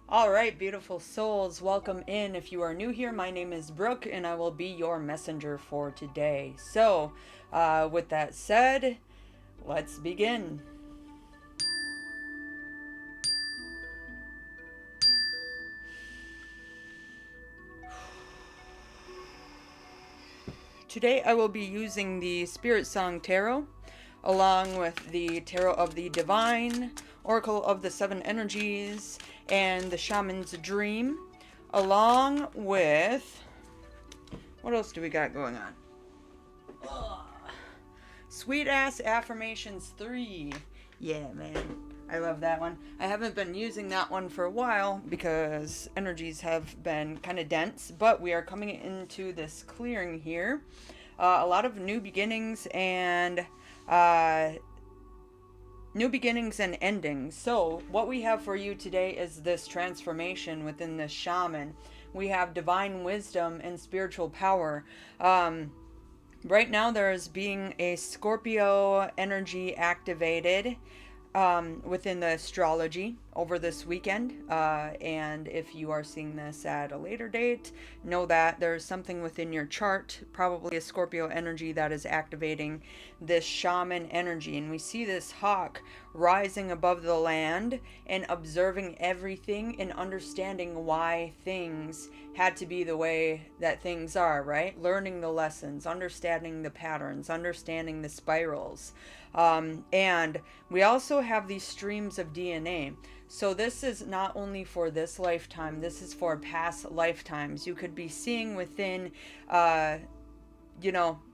All right, beautiful souls, welcome in. If you are new here, my name is Brooke and I will be your messenger for today. With that said, let's begin. Today I will be using the Spirit Song Tarot along with the Tarot of the Divine, Oracle of the Seven Energies, and the Shaman's Dream, along with. What else do we got going on? Sweet Ass Affirmations 3. Yeah, man. I love that one. I haven't been using that one for a while because energies have been kind of dense, but we are coming into this clearing here. A lot of uh, new beginnings and endings. So, what we have for you today is this transformation within this shaman. We have divine wisdom and spiritual power. Right now, there is being a Scorpio energy activated within the astrology over this weekend. And if you are seeing this at a later date, know that there's something within your chart, probably a Scorpio energy, that is activating this shaman energy. And we see this hawk rising above the land and observing everything and understanding why things had to be the way that things are, right? Learning the lessons, understanding the patterns, understanding the spirals. And we also have these streams of DNA. So this is not only for this lifetime, this is for past lifetimes. You could be seeing within,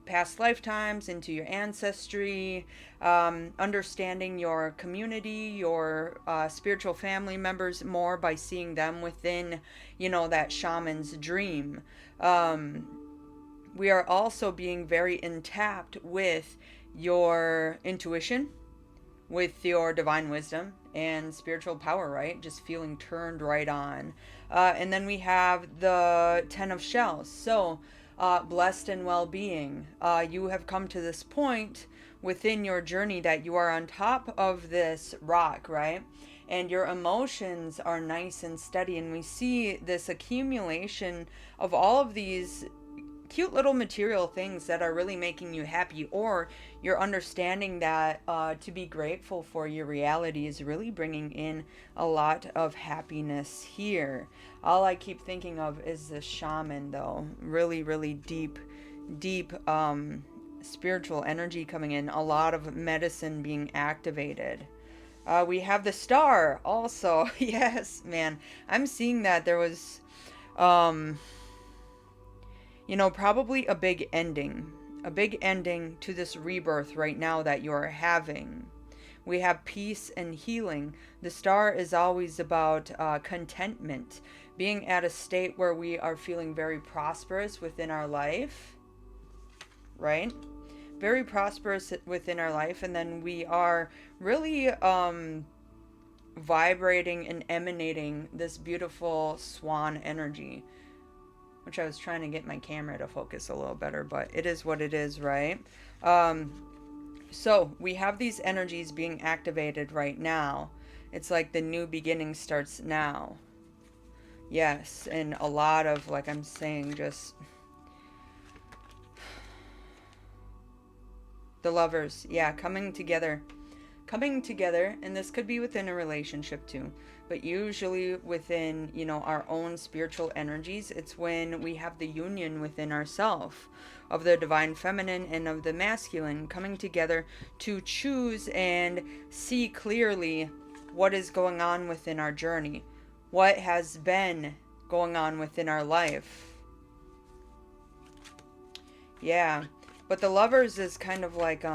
past lifetimes into your ancestry, understanding your community, your spiritual family members more by seeing them within, that shaman's dream. We are also being very intact with your intuition, with your divine wisdom and spiritual power, right? Just feeling turned right on. And then we have the Ten of Shells. So, blessed and well being. You have come to this point within your journey that you are on top of this rock, right? And your emotions are nice and steady. And we see this accumulation of all of these cute little material things that are really making you happy, or you're understanding that to be grateful for your reality is really bringing in a lot of happiness here. All I keep thinking of is the shaman, though. Really, really deep spiritual energy coming in, a lot of medicine being activated. We have the star also. Yes, man, I'm seeing that there was um probably a big ending to this rebirth right now that you're having. We have peace and healing. The star is always about contentment, being at a state where we are feeling very prosperous within our life, right? Very prosperous within our life, and then we are really vibrating and emanating this beautiful swan energy, which I was trying to get my camera to focus a little better, but it is what it is, right? So we have these energies being activated right now. It's like the new beginning starts now. Yes, and a lot of, like I'm saying, just the lovers, yeah, coming together, and this could be within a relationship too, but usually within, our own spiritual energies. It's when we have the union within ourself of the divine feminine and of the masculine coming together to choose and see clearly what is going on within our journey, what has been going on within our life. Yeah, but the lovers is kind of like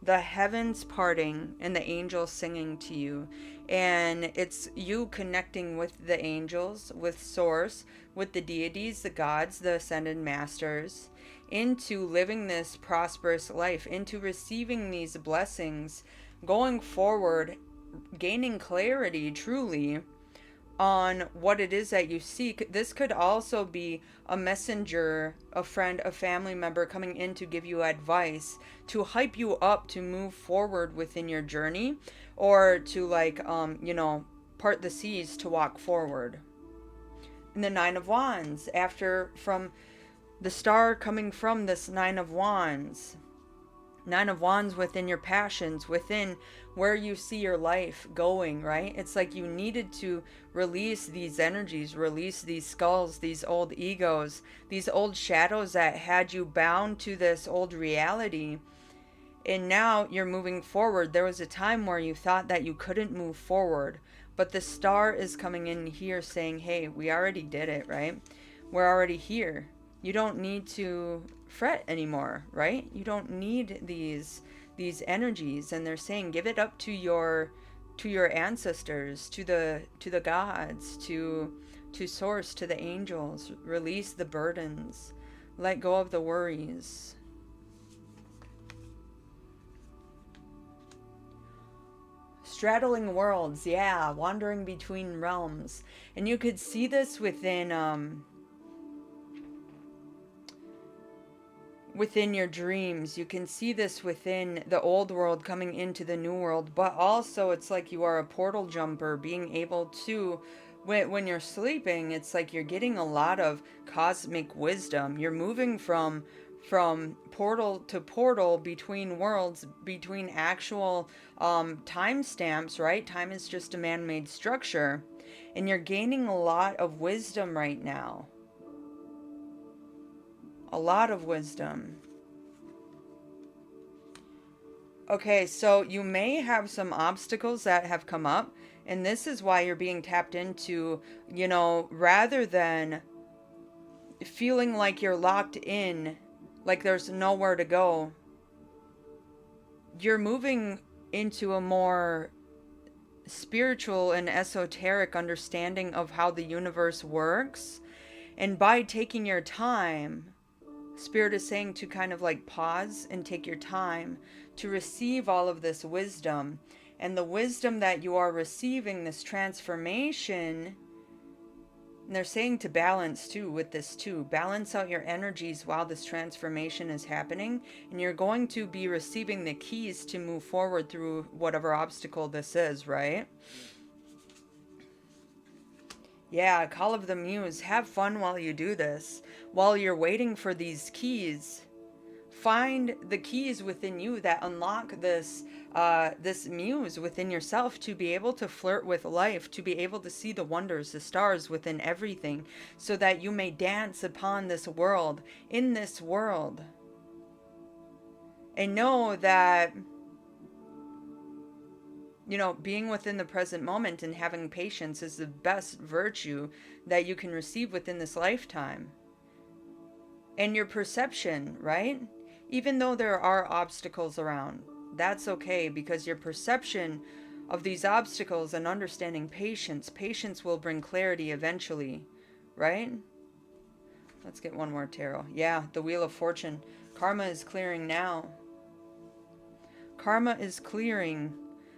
the heavens parting and the angels singing to you, and it's you connecting with the angels, with source, with the deities, the gods, the ascended masters, into living this prosperous life, into receiving these blessings, going forward, gaining clarity truly on what it is that you seek. This could also be a messenger, a friend, a family member coming in to give you advice, to hype you up to move forward within your journey, or to, like, part the seas to walk forward. And the Nine of Wands, after from the star coming from this Nine of Wands. Nine of Wands within your passions, within where you see your life going, right? It's like you needed to release these energies, release these skulls, these old egos, these old shadows that had you bound to this old reality. And now you're moving forward. There was a time where you thought that you couldn't move forward, but the star is coming in here saying, hey, we already did it, right? We're already here. You don't need to fret anymore, right? You don't need these energies. And they're saying, give it up to your ancestors, to the gods, to source, to the angels. Release the burdens. Let go of the worries. Straddling worlds, yeah, wandering between realms. And you could see this within your dreams. You can see this within the old world coming into the new world, but also it's like you are a portal jumper, being able to, when you're sleeping, it's like you're getting a lot of cosmic wisdom. You're moving from portal to portal between worlds, between actual time stamps, right? Time is just a man-made structure, and you're gaining a lot of wisdom right now. A lot of wisdom. Okay, so you may have some obstacles that have come up, and this is why you're being tapped into, rather than feeling like you're locked in, like there's nowhere to go. You're moving into a more spiritual and esoteric understanding of how the universe works. And by taking your time, Spirit is saying to kind of like pause and take your time to receive all of this wisdom. And the wisdom that you are receiving, this transformation, and they're saying to balance too with this too. Balance out your energies while this transformation is happening. And you're going to be receiving the keys to move forward through whatever obstacle this is, right? Yeah, Call of the Muse. Have fun while you do this. While you're waiting for these keys, find the keys within you that unlock this muse within yourself to be able to flirt with life, to be able to see the wonders, the stars within everything, so that you may dance upon this world, in this world. And know that, being within the present moment and having patience is the best virtue that you can receive within this lifetime. And your perception, right? Even though there are obstacles around, that's okay, because your perception of these obstacles and understanding patience will bring clarity eventually, right? Let's get one more tarot. Yeah, the Wheel of Fortune. Karma is clearing now. Karma is clearing.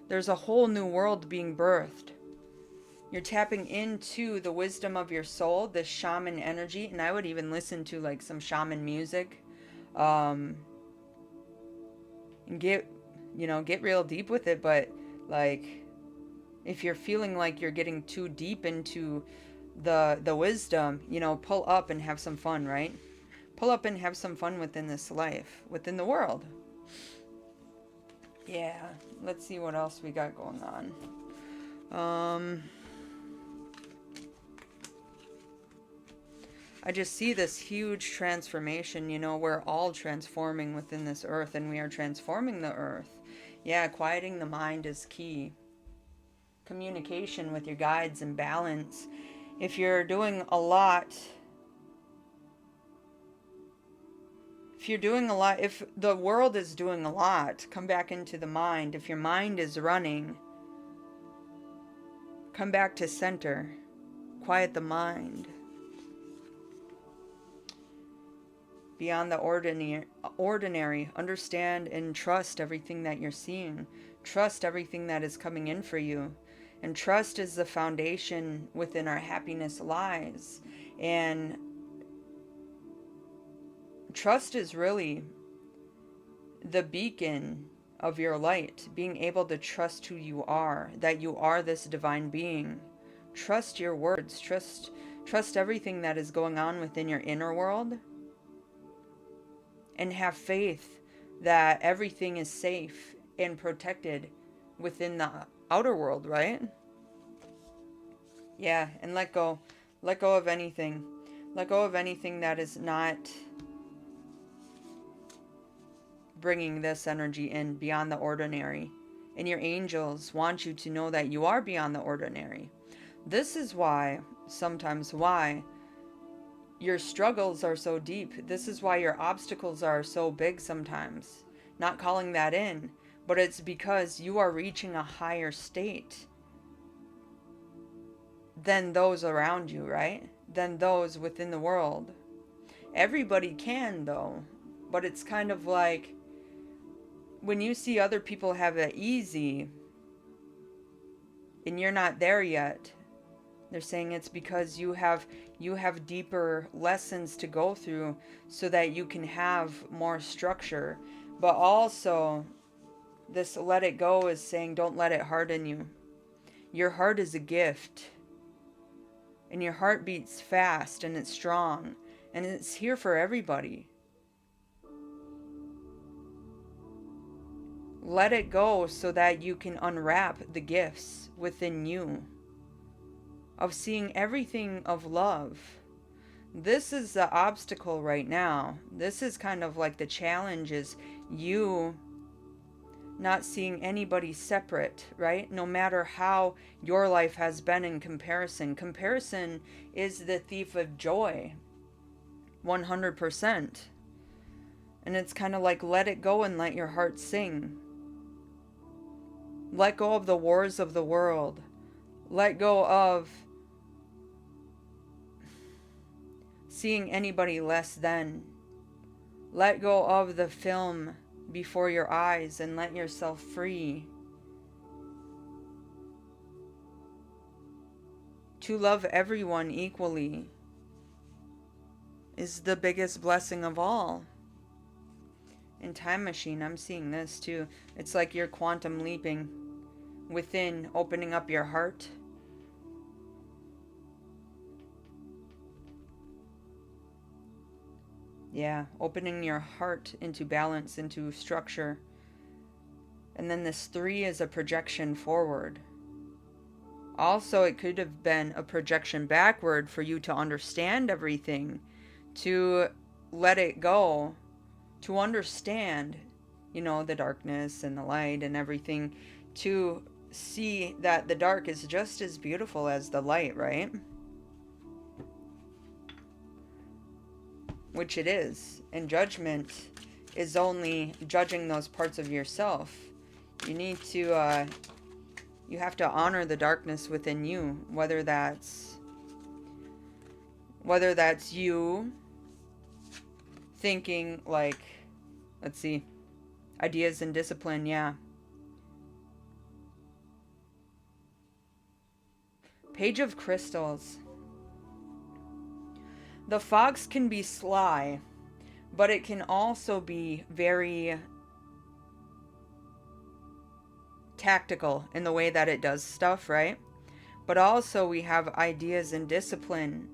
There's a whole new world being birthed. You're tapping into the wisdom of your soul, this shaman energy, and I would even listen to like some shaman music. And get real deep with it, but like if you're feeling like you're getting too deep into the wisdom, pull up and have some fun, right? Pull up and have some fun within this life, within the world. Yeah, let's see what else we got going on. I just see this huge transformation. We're all transforming within this earth, and we are transforming the earth. Yeah, quieting the mind is key. Communication with your guides and balance. If you're doing a lot, if the world is doing a lot, come back into the mind. If your mind is running, come back to center. Quiet the mind. Beyond the ordinary, understand and trust everything that you're seeing. Trust everything that is coming in for you. And trust is the foundation within our happiness lies. And trust is really the beacon of your light, being able to trust who you are, that you are this divine being. Trust your words, trust everything that is going on within your inner world, and have faith that everything is safe and protected within the outer world, right? Yeah, and let go. Let go of anything. Let go of anything that is not bringing this energy in beyond the ordinary. And your angels want you to know that you are beyond the ordinary. This is sometimes why your struggles are so deep. This is why your obstacles are so big sometimes. Not calling that in, but it's because you are reaching a higher state than those around you, right? Than those within the world. Everybody can, though, but it's kind of like when you see other people have it easy and you're not there yet, they're saying it's because you have deeper lessons to go through so that you can have more structure. But also, this let it go is saying don't let it harden you. Your heart is a gift. And your heart beats fast and it's strong. And it's here for everybody. Let it go so that you can unwrap the gifts within you of seeing everything of love. This is the obstacle right now. This is kind of like the challenge is you not seeing anybody separate, right? No matter how your life has been in comparison. Comparison is the thief of joy. 100%. And it's kind of like let it go and let your heart sing. Let go of the wars of the world. Let go of seeing anybody less than. Let go of the film before your eyes and let yourself free. To love everyone equally is the biggest blessing of all. In Time Machine, I'm seeing this too. It's like you're quantum leaping within, opening up your heart. Yeah, opening your heart into balance, into structure. And then this 3 is a projection forward. Also, it could have been a projection backward for you to understand everything, to let it go, to understand, the darkness and the light and everything, to see that the dark is just as beautiful as the light, right? Which it is. And judgment is only judging those parts of yourself. You need to, you have to honor the darkness within you, whether that's you thinking like, let's see, ideas and discipline, yeah. Page of Crystals. The fox can be sly, but it can also be very tactical in the way that it does stuff, right? But also we have ideas and discipline.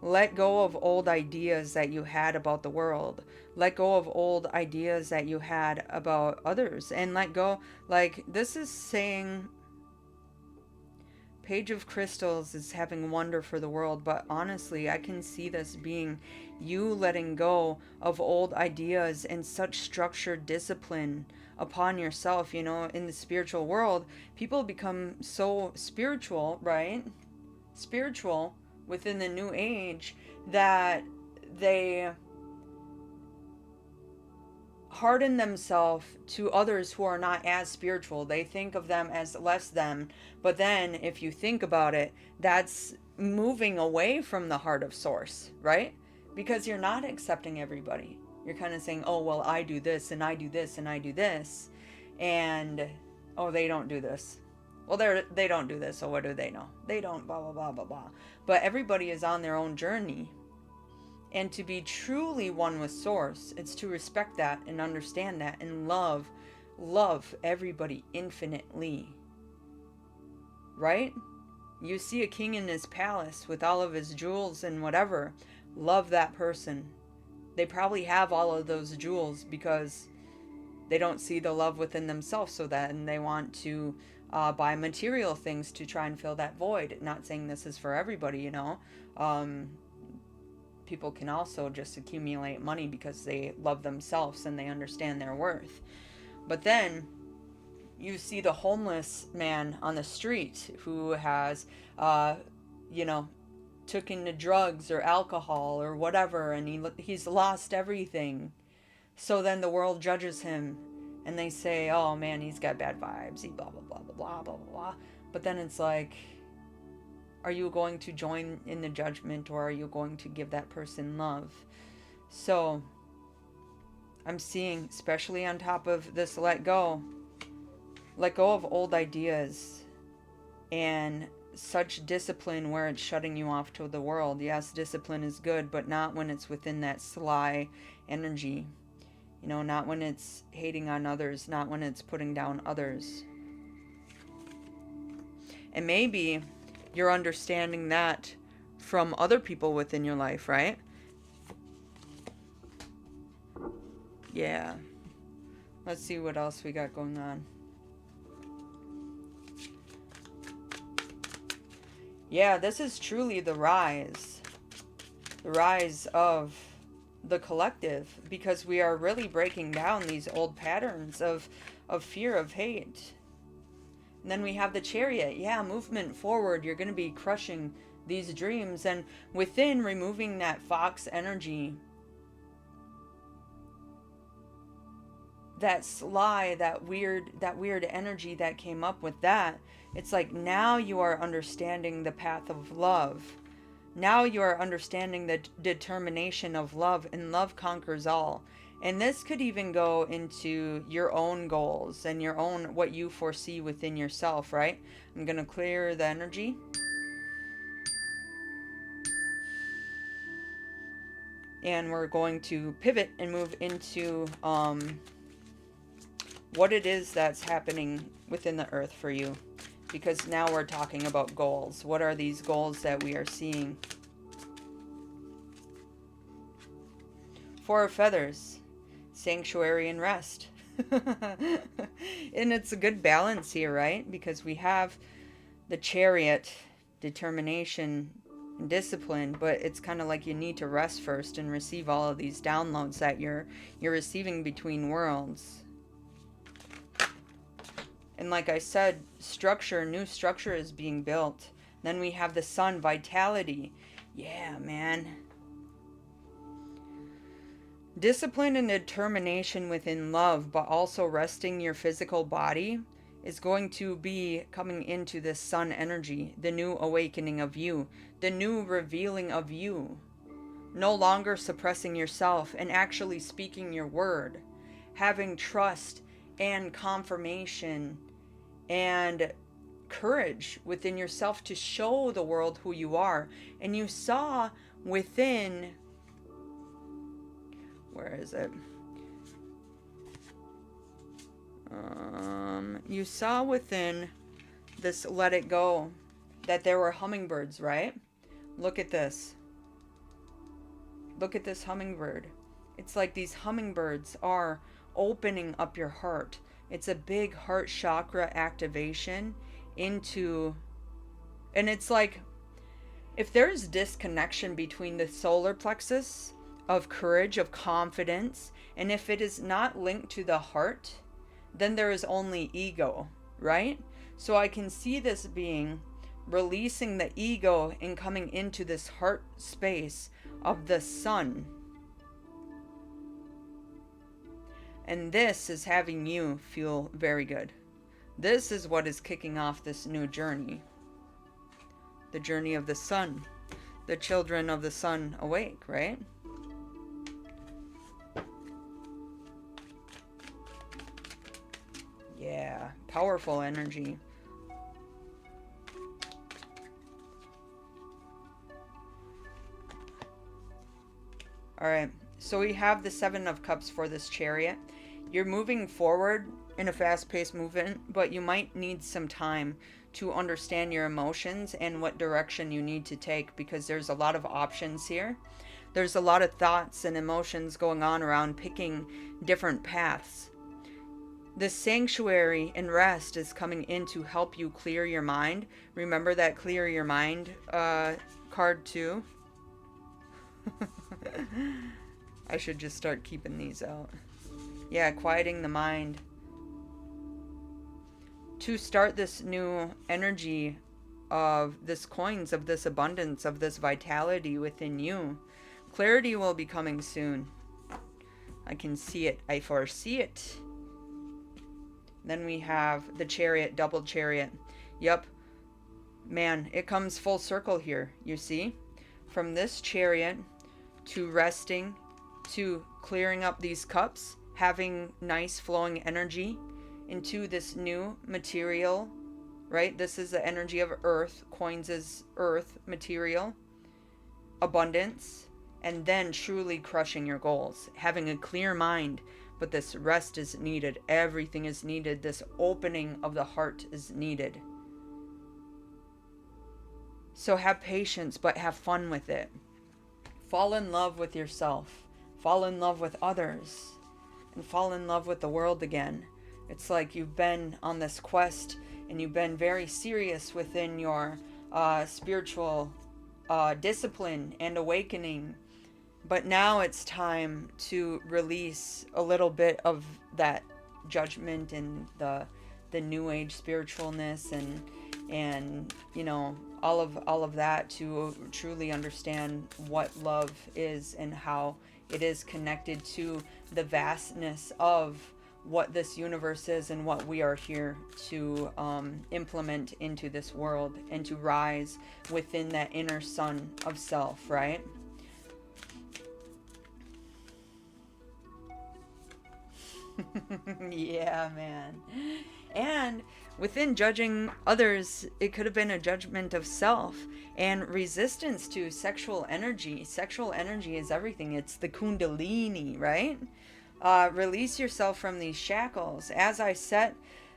Let go of old ideas that you had about the world. Let go of old ideas that you had about others. And let go, like, this is saying Page of Crystals is having wonder for the world, but honestly, I can see this being you letting go of old ideas and such structured discipline upon yourself. In the spiritual world, people become so spiritual, right? Spiritual within the new age that they harden themselves to others who are not as spiritual. They think of them as less than. But then if you think about it, that's moving away from the heart of source, right? Because you're not accepting everybody. You're kind of saying, oh, well, I do this and I do this and I do this. And, oh, they don't do this. Well, they don't do this, so what do they know? They don't, blah, blah, blah, blah, blah. But everybody is on their own journey. And to be truly one with source, it's to respect that and understand that and love love everybody infinitely, right? You see a king in his palace with all of his jewels and whatever. Love that person. They probably have all of those jewels because they don't see the love within themselves, so then they want to buy material things to try and fill that void. Not saying this is for everybody, you know. Um, People can also just accumulate money because they love themselves and they understand their worth. But then you see the homeless man on the street who has, uh, you know, taken to drugs or alcohol or whatever, and he's lost everything. So then the world judges him, and they say, "Oh man, he's got bad vibes. He blah blah blah blah blah blah blah." But then it's like, are you going to join in the judgment, or are you going to give that person love? So I'm seeing, especially on top of this let go of old ideas and such discipline where it's shutting you off to the world. Yes, discipline is good, but not when it's within that sly energy. You know, not when it's hating on others, not when it's putting down others. And maybe you're understanding that from other people within your life, right? Yeah. Let's see what else we got going on. Yeah, this is truly the rise. The rise of the collective, because we are really breaking down these old patterns of fear, of hate. And then we have the Chariot. Yeah, movement forward. You're going to be crushing these dreams, and within removing that fox energy, that sly, that weird energy that came up with that. It's like now you are understanding the path of love. Now you are understanding the determination of love, and love conquers all. And this could even go into your own goals and your own, what you foresee within yourself, right? I'm going to clear the energy. And we're going to pivot and move into what it is that's happening within the earth for you. Because now we're talking about goals. What are these goals that we are seeing? Four of Feathers, sanctuary and rest. And it's a good balance here, right? Because we have the Chariot, determination and discipline, but it's kind of like you need to rest first and receive all of these downloads that you're receiving between worlds. And like I said, new structure is being built. Then we have the Sun, vitality. Yeah, man. Discipline and determination within love, but also resting your physical body, is going to be coming into this Sun energy, the new awakening of you, the new revealing of you. No longer suppressing yourself and actually speaking your word, having trust and confirmation and courage within yourself to show the world who you are. And you saw within, where is it? You saw within this let it go that there were hummingbirds, right? Look at this. Look at this hummingbird. It's like these hummingbirds are opening up your heart. It's a big heart chakra activation into, and it's like if there's disconnection between the solar plexus of courage, of confidence, and if it is not linked to the heart, then there is only ego, right? So I can see this being releasing the ego and coming into this heart space of the Sun. And this is having you feel very good. This is what is kicking off this new journey. The journey of the Sun. The children of the Sun awake, right? Yeah, powerful energy. All right, so we have the Seven of Cups for this Chariot. You're moving forward in a fast-paced movement, but you might need some time to understand your emotions and what direction you need to take, because there's a lot of options here. There's a lot of thoughts and emotions going on around picking different paths. This sanctuary and rest is coming in to help you clear your mind. Remember that clear your mind card too? I should just start keeping these out. Yeah, quieting the mind. To start this new energy of this coins, of this abundance, of this vitality within you. Clarity will be coming soon. I can see it. I foresee it. Then we have the chariot, double chariot. Yep. Man, it comes full circle here, you see? From this chariot to resting, to clearing up these cups, having nice flowing energy into this new material, right? This is the energy of earth. Coins is earth, material, abundance, and then truly crushing your goals. Having a clear mind, but this rest is needed. Everything is needed. This opening of the heart is needed. So have patience, but have fun with it. Fall in love with yourself. Fall in love with others. And fall in love with the world again. It's like you've been on this quest and you've been very serious within your spiritual discipline and awakening. But now it's time to release a little bit of that judgment and the new age spiritualness and you know all of that, to truly understand what love is and how it is connected to the vastness of what this universe is and what we are here to implement into this world and to rise within that inner sun of self, right? Yeah, man. And within judging others, it could have been a judgment of self and resistance to sexual energy. Sexual energy is everything. It's the kundalini, right? Release yourself from these shackles. As I set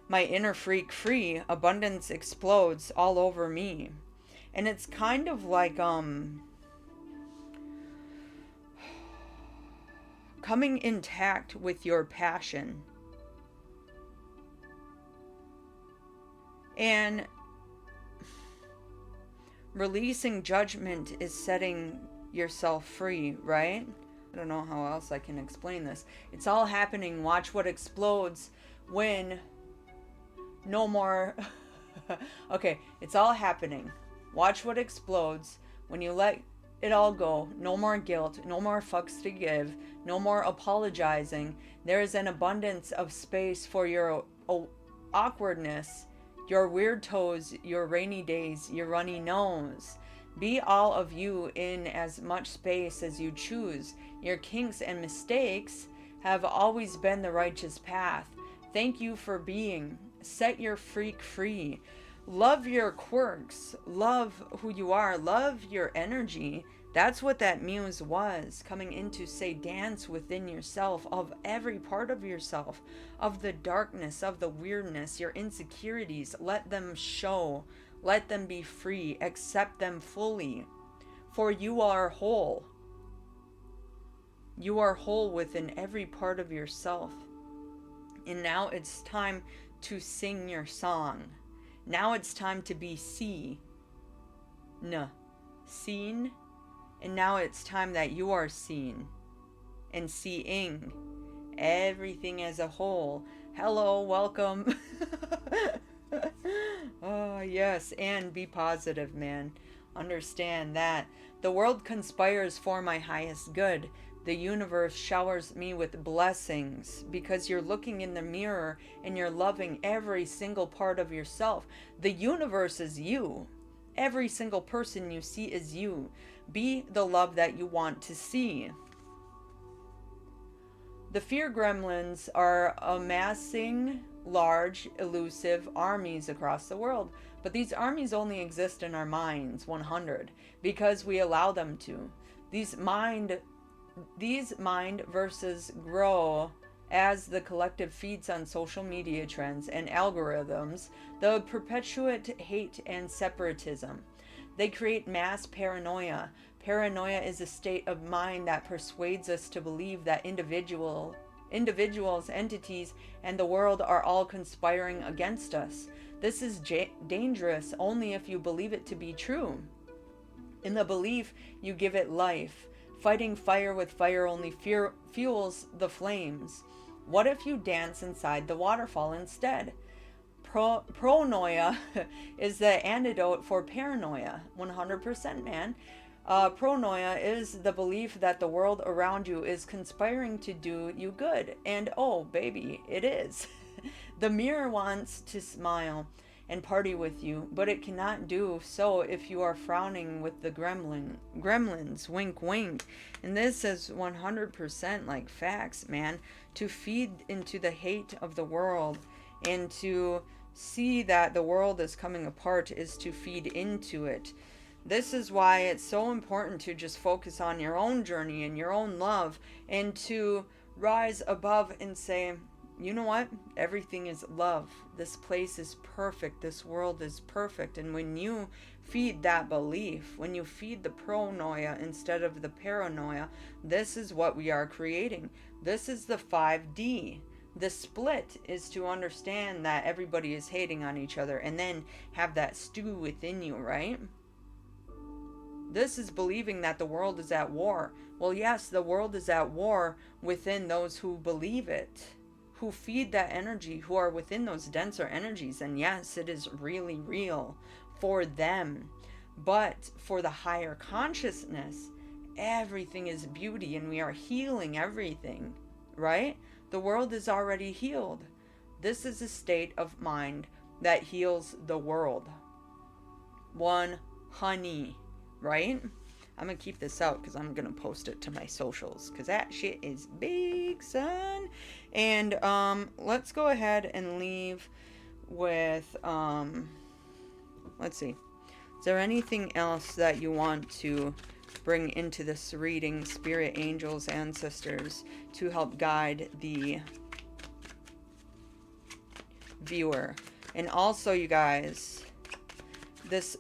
my inner freak free, abundance explodes all over me. And it's kind of like coming intact with your passion. And releasing judgment is setting yourself free, right? I don't know how else I can explain this. It's all happening. Watch what explodes when no more... Okay, it's all happening. Watch what explodes when you let it all go. No more guilt, no more fucks to give, no more apologizing. There is an abundance of space for your awkwardness, your weird toes, your rainy days, your runny nose. Be all of you in as much space as you choose. Your kinks and mistakes have always been the righteous path. Thank you for being. Set your freak free. Love your quirks. Love who you are. Love your energy. That's what that muse was, coming in to say dance within yourself, of every part of yourself, of the darkness, of the weirdness, your insecurities. Let them show. Let them be free. Accept them fully. For you are whole. You are whole within every part of yourself. And now it's time to sing your song. Now it's time to be seen. And now it's time that you are seen and seeing everything as a whole. Hello, welcome. Oh, yes, and be positive, man. Understand that the world conspires for my highest good. The universe showers me with blessings because you're looking in the mirror and you're loving every single part of yourself. The universe is you. Every single person you see is you. Be the love that you want to see. The fear gremlins are amassing large, elusive armies across the world. But these armies only exist in our minds, 100, because we allow them to. These mind versus grow As the collective feeds on social media trends and algorithms, they perpetuate hate and separatism. They create mass paranoia. Paranoia is a state of mind that persuades us to believe that individuals, entities, and the world are all conspiring against us. This is dangerous only if you believe it to be true. In the belief, you give it life. Fighting fire with fire only fuels the flames. What if you dance inside the waterfall instead? Pronoia is the antidote for paranoia. 100%, man. Pronoia is the belief that the world around you is conspiring to do you good. And oh, baby, it is. The mirror wants to smile and party with you, but it cannot do so if you are frowning with the gremlins. Wink, wink. And this is 100% like facts, man. To feed into the hate of the world and to see that the world is coming apart is to feed into it. This is why it's so important to just focus on your own journey and your own love and to rise above and say, you know what? Everything is love. This place is perfect. This world is perfect. And when you feed that belief, when you feed the pronoia instead of the paranoia, this is what we are creating. This is the 5D. The split is to understand that everybody is hating on each other and then have that stew within you, right? This is believing that the world is at war. Well, yes, the world is at war within those who believe it, who feed that energy, who are within those denser energies. And yes, it is really real for them. But for the higher consciousness, everything is beauty and we are healing everything, right? The world is already healed. This is a state of mind that heals the world. One honey, right? I'm going to keep this out because I'm going to post it to my socials because that shit is big, son. And let's go ahead and leave with, let's see. Is there anything else that you want to bring into this reading, spirit, angels, ancestors, to help guide the viewer? And also, you guys, this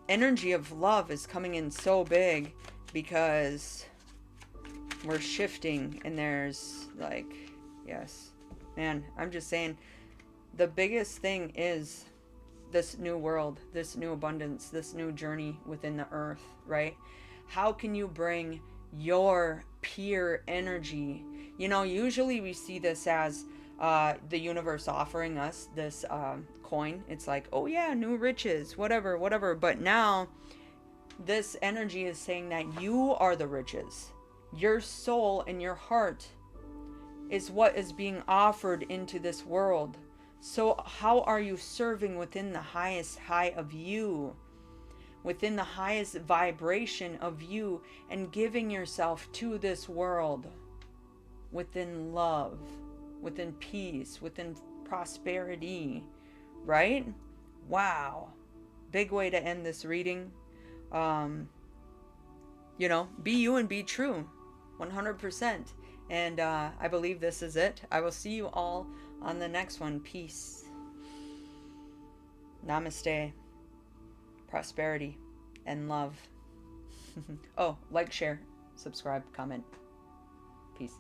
energy of love is coming in so big because we're shifting and there's like, yes, man, I'm just saying the biggest thing is this new world, this new abundance, this new journey within the earth, right? How can you bring your pure energy? You know, usually we see this as the universe offering us this coin. It's like, oh yeah, new riches, whatever, whatever. But now this energy is saying that you are the riches. Your soul and your heart is what is being offered into this world. So how are you serving within the highest high of you, within the highest vibration of you, and giving yourself to this world within love, within peace, within prosperity, right? Wow. Big way to end this reading. You know, be you and be true. 100%. And I believe this is it. I will see you all on the next one. Peace. Namaste. Prosperity and love. Oh, like, share, subscribe, comment. Peace.